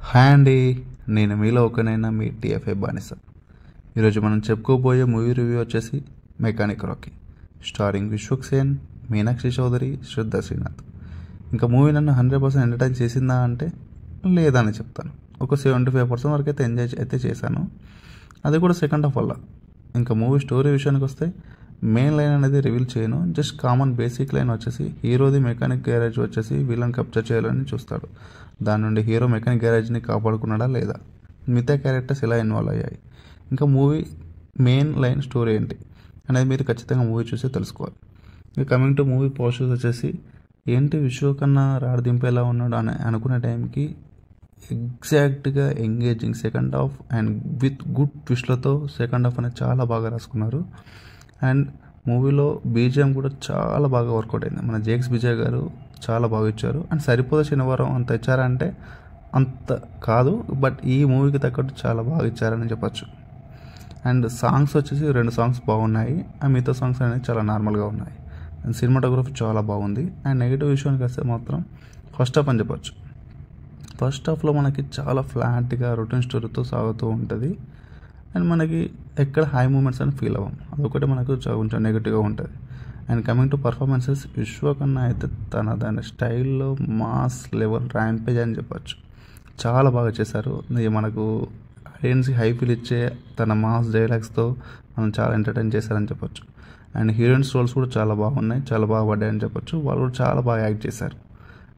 Hi అండి, నేను మీలో ఒకనైనా మీ టీఎఫ్ఏ బానిస. ఈరోజు మనం చెప్పుకోబోయే మూవీ రివ్యూ వచ్చేసి mechanic Rocky, starring Vishwak Sen, Meenakshi Chaudhary, Shraddha Srinath. ఇంకా మూవీ నన్ను 100% ఎంటర్టైన్ చేసిందా అంటే లేదని చెప్తాను. ఒక 75% వరకు అయితే ఎంజాయ్ అయితే చేశాను, అది కూడా సెకండ్ హాఫ్ వల్ల. ఇంకా మూవీ స్టోరీ విషయానికి వస్తే మెయిన్ లైన్ అనేది రివీల్ చేయను. జస్ట్ కామన్ బేసిక్ లైన్ వచ్చేసి హీరోది మెకానిక్ గ్యారేజ్ వచ్చేసి వీళ్ళని క్యాప్చర్ చేయాలని చూస్తాడు. దాని నుండి హీరో మెకానిక్ గ్యారేజ్ని కాపాడుకున్నాడా లేదా, మిగతా క్యారెక్టర్స్ ఎలా ఇన్వాల్వ్ అయ్యాయి, ఇంకా మూవీ మెయిన్ లైన్ స్టోరీ ఏంటి అనేది మీరు ఖచ్చితంగా మూవీ చూసి తెలుసుకోవాలి. ఇక కమింగ్ టు మూవీ పాజిటివ్స్ వచ్చేసి ఏంటి విశ్వ కన్నా రాడదింపేలా ఉన్నాడు అని అనుకునే టైంకి ఎగ్జాక్ట్గా engaging second half and with good ట్విస్ట్లతో సెకండ్ హాఫ్ అనేది చాలా బాగా రాసుకున్నారు. అండ్ మూవీలో బీజిఎం కూడా చాలా బాగా వర్కౌట్ అయింది. మన జేక్స్ విజయ్ గారు చాలా బాగా ఇచ్చారు. అండ్ సరిపోద శనివారం అంత ఇచ్చారంటే అంత కాదు, బట్ ఈ మూవీకి తగ్గట్టు చాలా బాగా ఇచ్చారని చెప్పచ్చు. అండ్ సాంగ్స్ వచ్చేసి 2 సాంగ్స్ బాగున్నాయి, అండ్ మిగతా సాంగ్స్ అనేవి చాలా నార్మల్గా ఉన్నాయి. అండ్ సినిమాటోగ్రఫీ చాలా బాగుంది. అండ్ నెగిటివ్ విషయానికి వస్తే మాత్రం ఫస్ట్ హాఫ్ అని చెప్పచ్చు. ఫస్ట్ హాఫ్లో మనకి చాలా ఫ్లాట్గా రొటీన్ స్టోరీతో సాగుతూ ఉంటుంది. అండ్ మనకి ఎక్కడ హై మూమెంట్స్ అని ఫీల్ అవ్వం, అదొకటి మనకు కొంచెం నెగిటివ్గా ఉంటుంది. అండ్ కమింగ్ టు పర్ఫార్మెన్సెస్, విశ్వ కన్నా అయితే దాని స్టైల్లో మాస్ లెవెల్ ర్యాంపేజ్ అని చెప్పచ్చు. చాలా బాగా చేశారు. మనకు ఆడియన్స్కి హై ఫీల్ ఇచ్చే తన మాస్ డైలాగ్స్తో మనం చాలా ఎంటర్టైన్ చేశారని చెప్పొచ్చు. అండ్ హీరోయిన్స్ రోల్స్ కూడా చాలా బాగున్నాయి, చాలా బాగా పడ్డాయని చెప్పొచ్చు. వాళ్ళు కూడా చాలా బాగా యాక్ట్ చేశారు.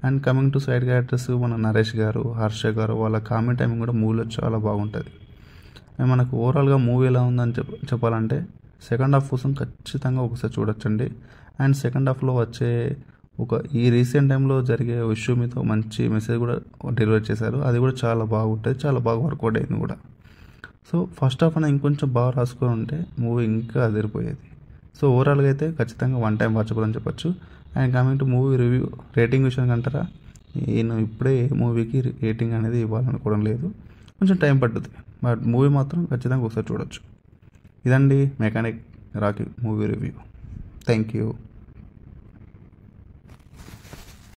And coming to side characters, మన నరేష్ గారు, హర్ష గారు, వాళ్ళ కామెడీ టైమింగ్ కూడా మూవీలో చాలా బాగుంటుంది. అండ్ మనకు ఓవరాల్గా మూవీ ఎలా ఉందని చెప్పాలంటే సెకండ్ హాఫ్ కోసం ఖచ్చితంగా ఒకసారి చూడొచ్చండి. అండ్ సెకండ్ హాఫ్లో వచ్చే ఈ రీసెంట్ టైంలో జరిగే ఇష్యూ మీద మంచి మెసేజ్ కూడా డెలివర్ చేశారు. అది కూడా చాలా బాగుంటుంది, చాలా బాగా వర్కౌట్ అయింది కూడా. సో ఫస్ట్ హాఫ్ అనేది ఇంకొంచెం బాగా రాసుకొని ఉంటే మూవీ ఇంకా అదిరిపోయేది. సో ఓవరాల్గా అయితే ఖచ్చితంగా 1 టైం వాచబుల్ అని చెప్పొచ్చు. And coming to movie review rating విషయానికి అంటారా, నేను ఇప్పుడే మూవీకి రేటింగ్ అనేది ఇవ్వాలనుకోవడం లేదు, కొంచెం టైం పడుతుంది. బట్ మూవీ మాత్రం ఖచ్చితంగా ఒకసారి చూడొచ్చు. ఇదండి mechanic Rocky movie review. Thank you.